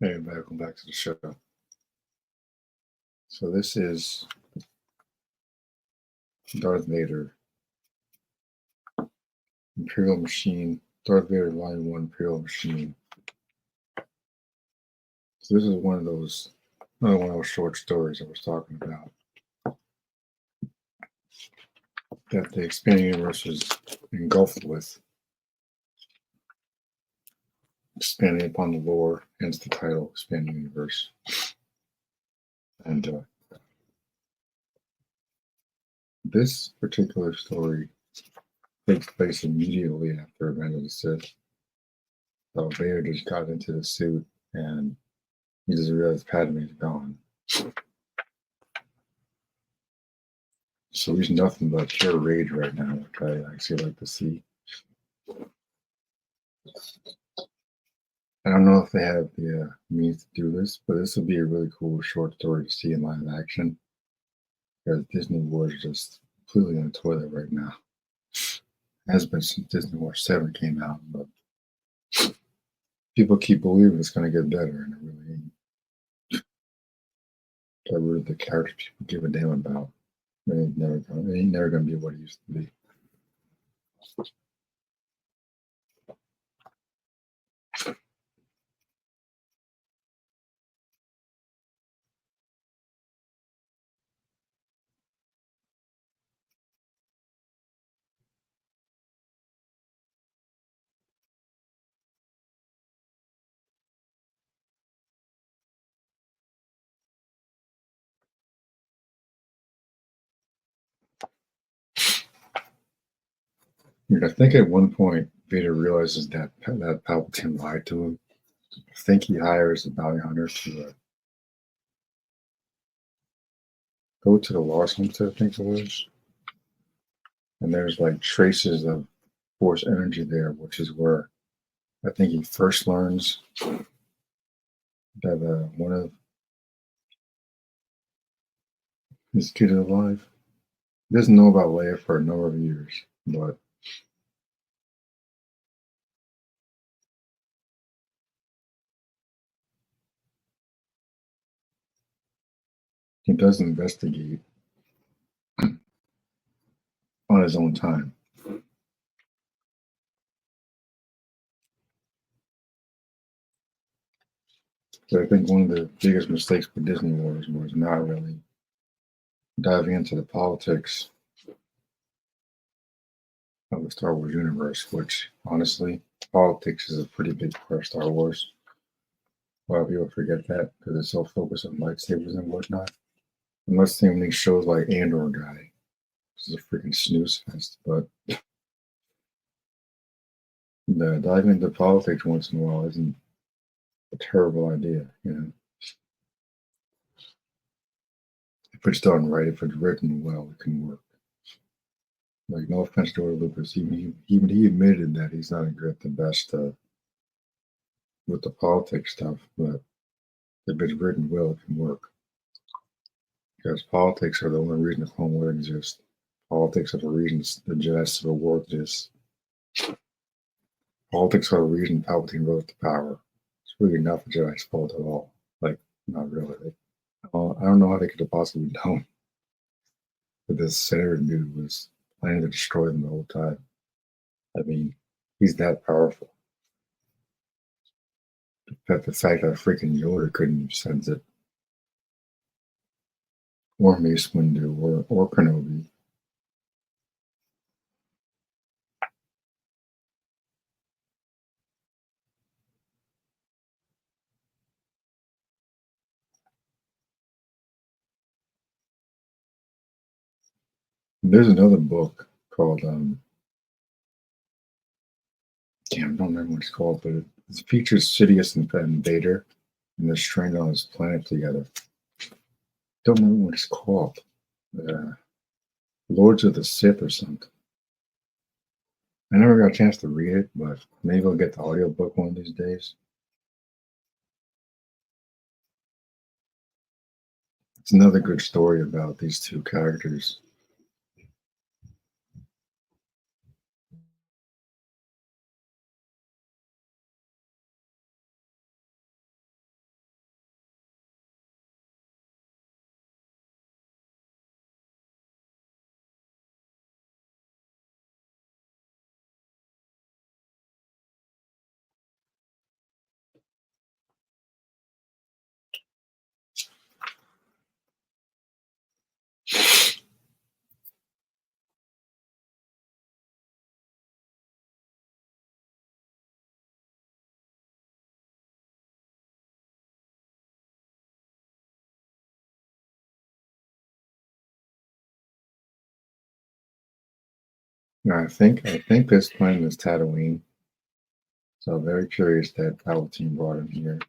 Hey, welcome back to the show. So this is Darth Vader, Imperial Machine, Darth Vader Volume 1 Imperial Machine. So this is another one of those short stories I was talking about that the expanding universe was engulfed with, expanding upon the lore, hence the title, Expanding Universe. And this particular story takes place immediately after Revenge of the Sith. So Vader just got into the suit and he just realized Padme is gone. So he's nothing but pure rage right now, which I actually like to see. I don't know if they have the means to do this, but this would be a really cool short story to see in live action. Because Disney Wars is just completely in the toilet right now. It has been since Disney Wars 7 came out, but people keep believing it's going to get better, and it really ain't. Got rid of the characters people give a damn about. It ain't never going to be what it used to be. I think at one point Vader realizes that Palpatine lied to him. I think he hires a bounty hunter to go to the Lost Homestead, I think it was. And there's like traces of Force energy there, which is where I think he first learns that one of his kids is alive. He doesn't know about Leia for a number of years, but he does investigate on his own time. So I think one of the biggest mistakes with Disney was not really diving into the politics of the Star Wars universe, which honestly, politics is a pretty big part of Star Wars. A lot of people forget that because it's so focused on lightsabers and whatnot. Unless they make shows like Andor guy, which is a freaking snooze fest. But diving into politics once in a while isn't a terrible idea, you know. If it's done right, if it's written well, it can work. Like no offense to George Lucas, even he admitted that he's not at the best with the politics stuff, but if it's written well, it can work. Because politics are the only reason the Clone Wars exists. Politics are the reason the Jedi Civil War exists. Politics are the reason Palpatine rose to power. It's really not the Jedi's fault at all. Like, not really. I don't know how they could have possibly known that this senator dude was planning to destroy them the whole time. I mean, he's that powerful. But the fact that freaking Yoda couldn't sense it, or Mace Windu, or Kenobi. There's another book called damn, I don't remember what it's called, but it features Sidious and Vader, and they're stranded on this planet together. Don't remember what it's called. Uh, Lords of the Sith or something. I never got a chance to read it, but maybe I'll get the audiobook one of these days. It's another good story about these two characters. Now, I think this planet is Tatooine, so I'm very curious that Palpatine brought him here.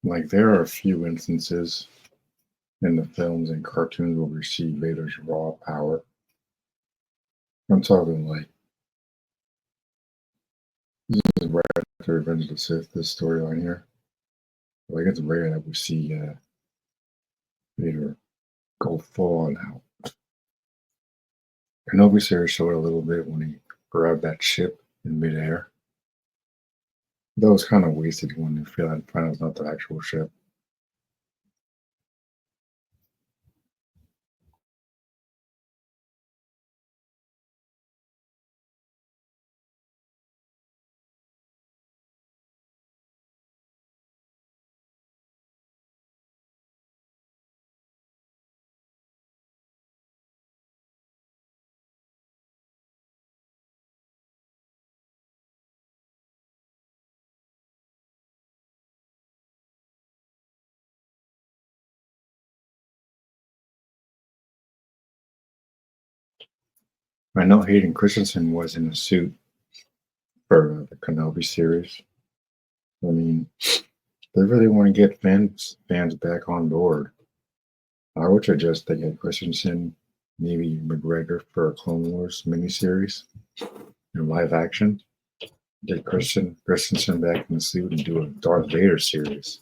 Like there are a few instances in the films and cartoons where we see Vader's raw power. I'm talking like this is right after Revenge of the Sith, this storyline here. Like it's rare that we see Vader go full on out. Kenobi series showed a little bit when he grabbed that ship in midair. That was kind of wasted when you find out it's not the actual ship. I know Hayden Christensen was in a suit for the Kenobi series. I mean, they really want to get fans back on board. I would suggest they get Christensen, maybe McGregor for a Clone Wars miniseries in live action. Get Christensen back in the suit and do a Darth Vader series.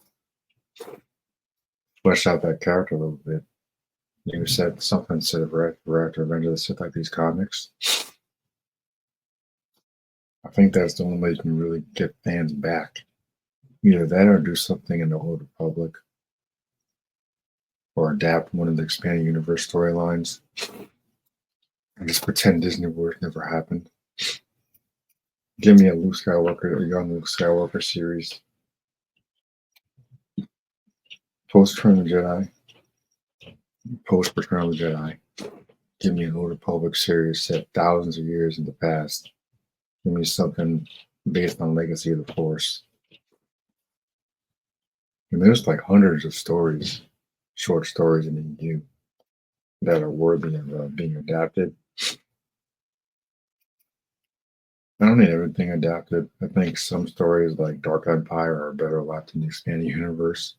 Flesh out that character a little bit. You said something instead of right after Revenge of the Sith, like these comics. I think that's the only way you can really get fans back. Either that or do something in the Old Republic or adapt one of the expanded universe storylines and just pretend Disney Wars never happened. Give me a Luke Skywalker, a young Luke Skywalker series, post Return of the Jedi, post Return of the Jedi. Give me an Old Republic series set thousands of years in the past. Give me something based on Legacy of the Force. And there's like hundreds of stories, short stories in the EU that are worthy of being adapted. I don't need everything adapted. I think some stories like Dark Empire are better left in the expanded universe.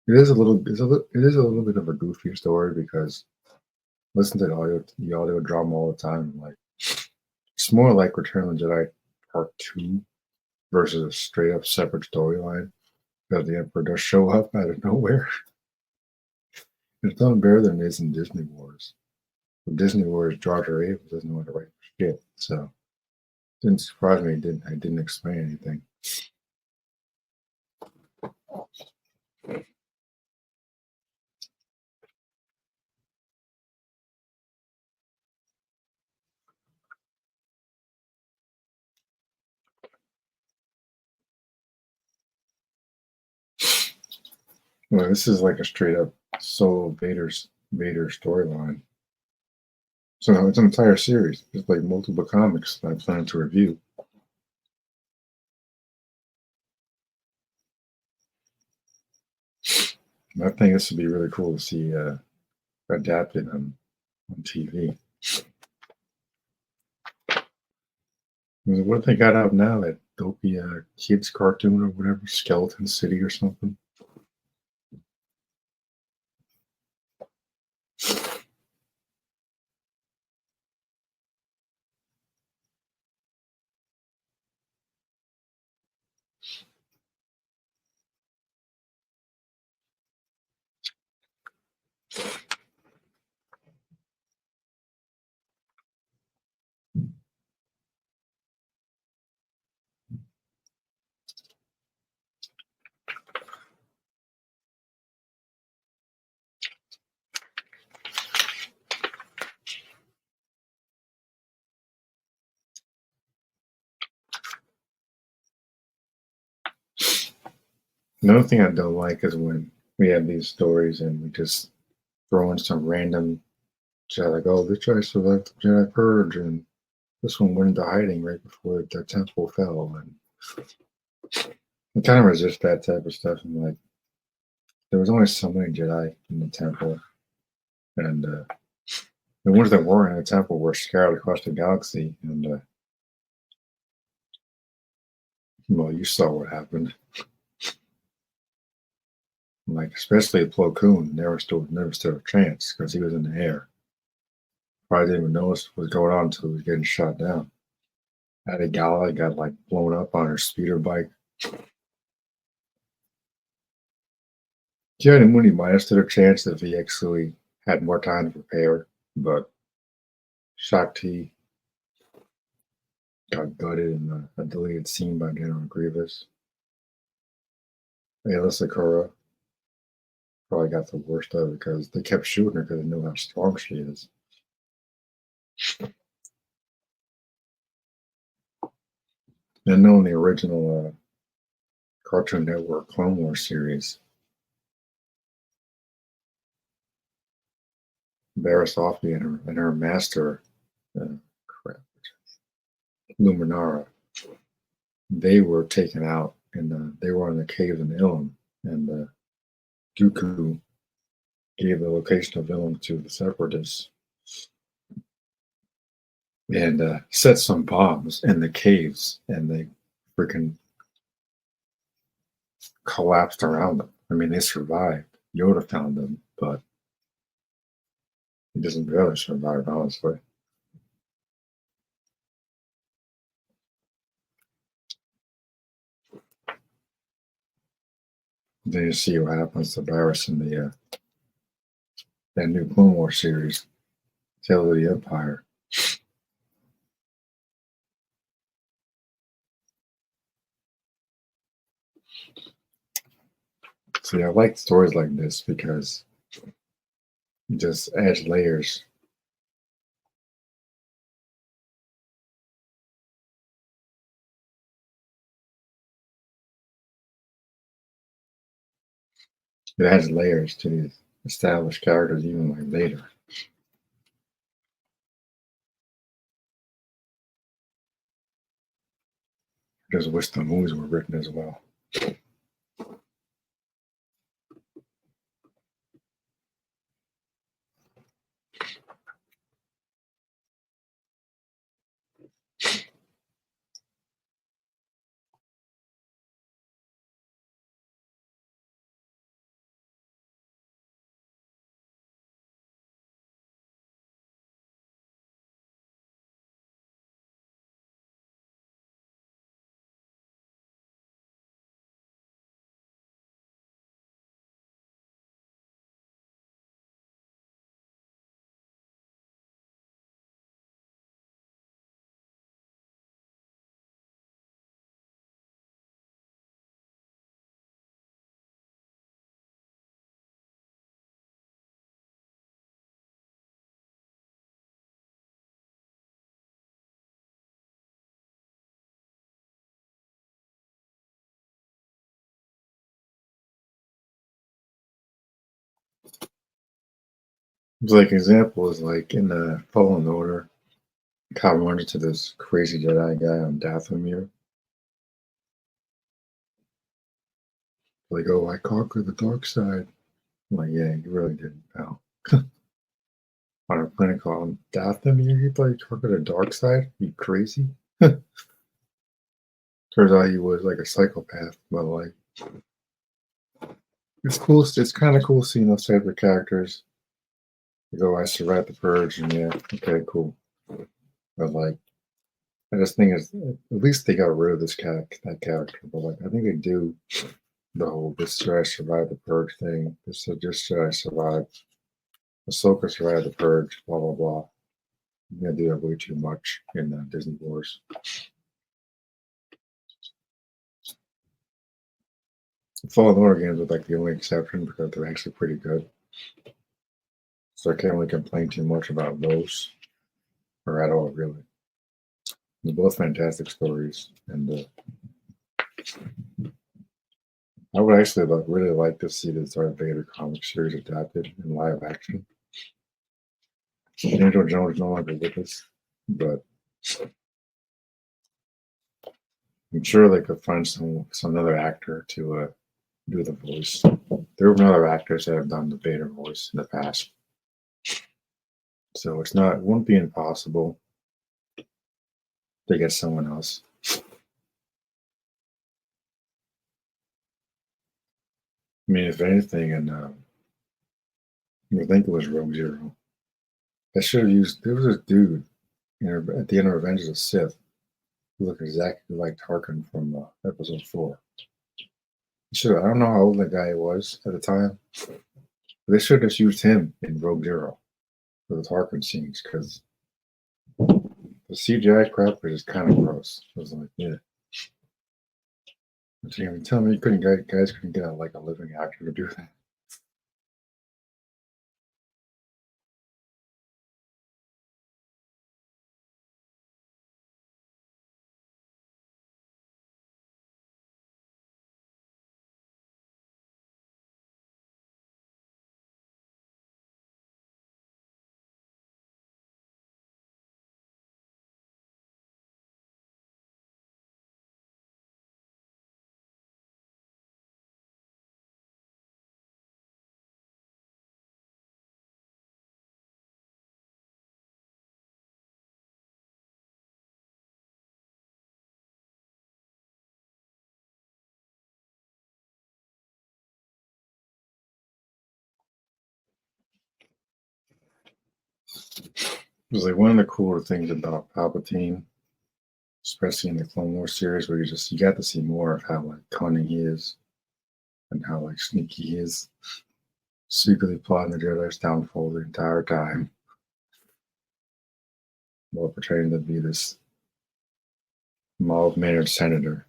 It is a little bit of a goofy story because listen to the audio drama all the time. Like it's more like Return of the Jedi Part Two versus a straight up separate storyline because the Emperor does show up out of nowhere. It's done better than it is in Disney Wars. With Disney Wars, Jar Jar Abrams doesn't know how to write shit, so it didn't surprise me. I didn't explain anything. Well, this is like a straight up solo Vader storyline. So it's an entire series. It's like multiple comics that I plan to review. I think this would be really cool to see adapted on TV. What if they got out now? That dopey kids cartoon or whatever, Skeleton City or something. Another thing I don't like is when we have these stories and we just throw in some random Jedi, like, oh, this Jedi survived the Jedi Purge, and this one went into hiding right before the temple fell. And I kind of resist that type of stuff. And like, there was only so many Jedi in the temple, and the ones that were in the temple were scattered across the galaxy. And well, you saw what happened. Like, especially Plo Koon, never stood a chance because he was in the air. Probably didn't even notice what was going on until he was getting shot down. Adi Gala got like blown up on her speeder bike. Yeah, and Mooney might have stood a chance if he actually had more time to prepare, but Shakti got gutted in a deleted scene by General Grievous. Ayla Sakura probably got the worst of it because they kept shooting her because they knew how strong she is. And knowing the original Cartoon Network Clone Wars series, Barasoffy and her master, crap, Luminara, they were taken out and they were in the caves in Ilum, and Dooku gave the location of Ilum to the Separatists and set some bombs in the caves, and they freaking collapsed around them. I mean, they survived. Yoda found them, but he doesn't really survive, honestly. Then you see what happens to Barriss in the that new Clone Wars series, Tales of the Empire. See, I like stories like this because it just adds layers. It adds layers to these established characters, even like Vader. I just wish the movies were written as well. It's like example is like in the Fallen Order, Kyle runs into this crazy Jedi guy on Dathomir. Like, oh, I conquered the dark side. I'm like, yeah, you really didn't, pal. On a planet called Dathomir, you thought you conquered the dark side? You crazy? Turns out he was like a psychopath, but like, it's cool. It's kind of cool seeing those type of characters. Like, oh, I survived the purge, and yeah, okay, cool. But like, I just think it's at least they got rid of that character. But like, I think they do the whole "this Jedi survived the purge" thing. This just Jedi survived. Ahsoka survived the purge. Blah blah blah. They do that way too much in Disney Wars. The Fallen Order games are like the only exception because they're actually pretty good. So I can't really complain too much about those, or at all, really. They're both fantastic stories, and I would actually really like to see the Darth Vader comic series adapted in live action. Daniel Jones is no longer with us, but I'm sure they could find some other actor to do the voice. There have been other actors that have done the Vader voice in the past, so it won't be impossible to get someone else. I mean, if anything, and I think it was Rogue Zero. They should have used. There was this dude at the end of Revenge of the Sith who looked exactly like Tarkin from Episode 4. Sure, I don't know how old that guy was at the time, but they should have just used him in Rogue Zero for the Tarkin scenes because the CGI crap was just kind of gross. I was like, yeah. But you tell me you guys couldn't get like a living actor to do that. It was like one of the cooler things about Palpatine, especially in the Clone Wars series, where you got to see more of how like cunning he is and how like sneaky he is, secretly plotting the Jedi's downfall the entire time while pretending to be this mild mannered senator.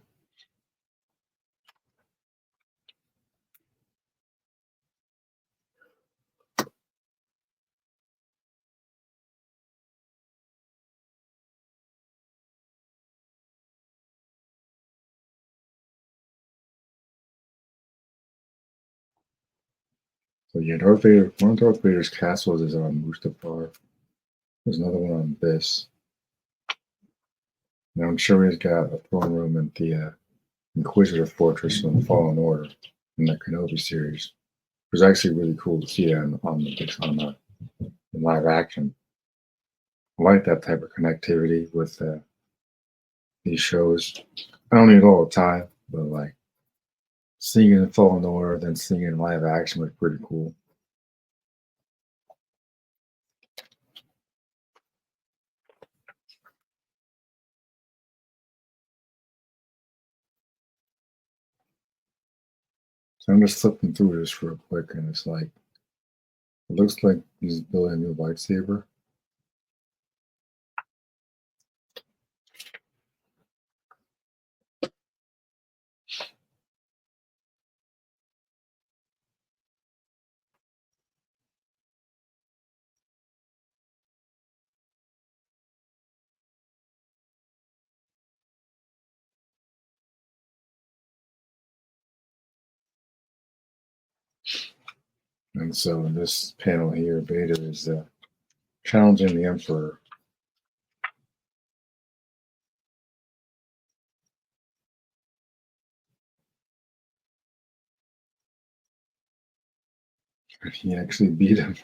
So yeah, one of Darth Vader's castles is on Mustafar. There's another one on this. And I'm sure he's got a throne room in the Inquisitor Fortress in the Fallen Order in the Kenobi series. It was actually really cool to see that in live action. I like that type of connectivity with these shows. I don't need it all the time, but like seeing it in Fallen Order, then seeing it in live action was pretty cool. So I'm just flipping through this real quick, and it's like it looks like he's building a new lightsaber. And so in this panel here, Vader is challenging the Emperor. He actually beat him.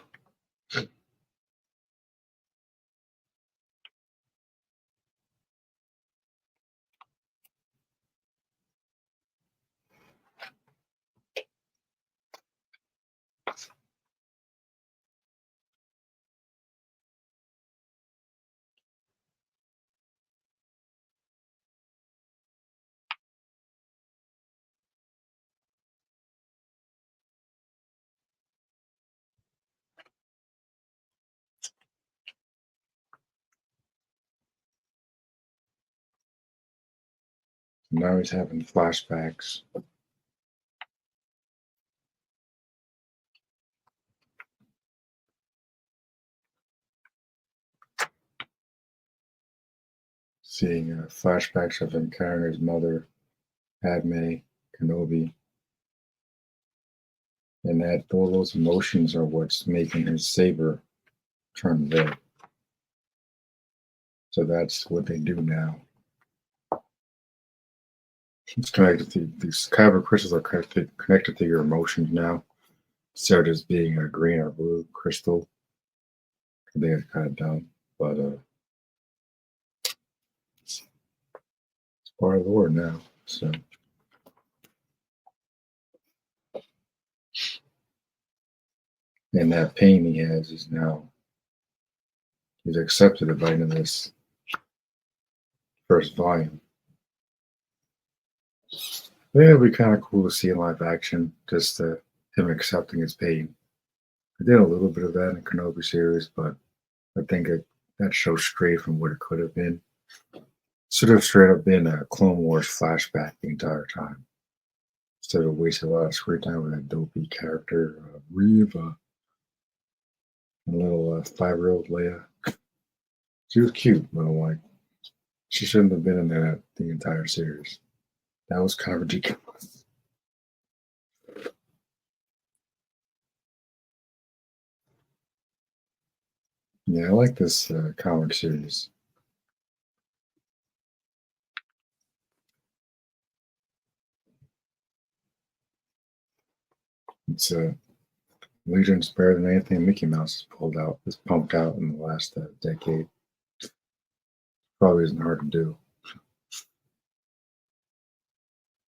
Now he's having flashbacks. Seeing flashbacks of him carrying his mother, Padme Kenobi, And that all those emotions are what's making his saber turn red. So that's what they do now. It's connected to these kyber crystals are connected to your emotions now. Instead of just being a green or blue crystal. I think it's kind of dumb, but it's part of the lore now. So, and that pain he has is now he's accepted it by into this first volume. I think it'd be kind of cool to see in live action, just him accepting his pain. I did a little bit of that in the Kenobi series, but I think that shows straight from what it could have been. Should have straight up been a Clone Wars flashback the entire time. Instead of wasting a lot of screen time with that dopey character, Reva, a little 5-year-old Leia. She was cute, but I'm like, she shouldn't have been in there the entire series. That was kind of ridiculous. Yeah, I like this comic series. It's Legion's better than anything Mickey Mouse has pulled out, has pumped out in the last decade. Probably isn't hard to do.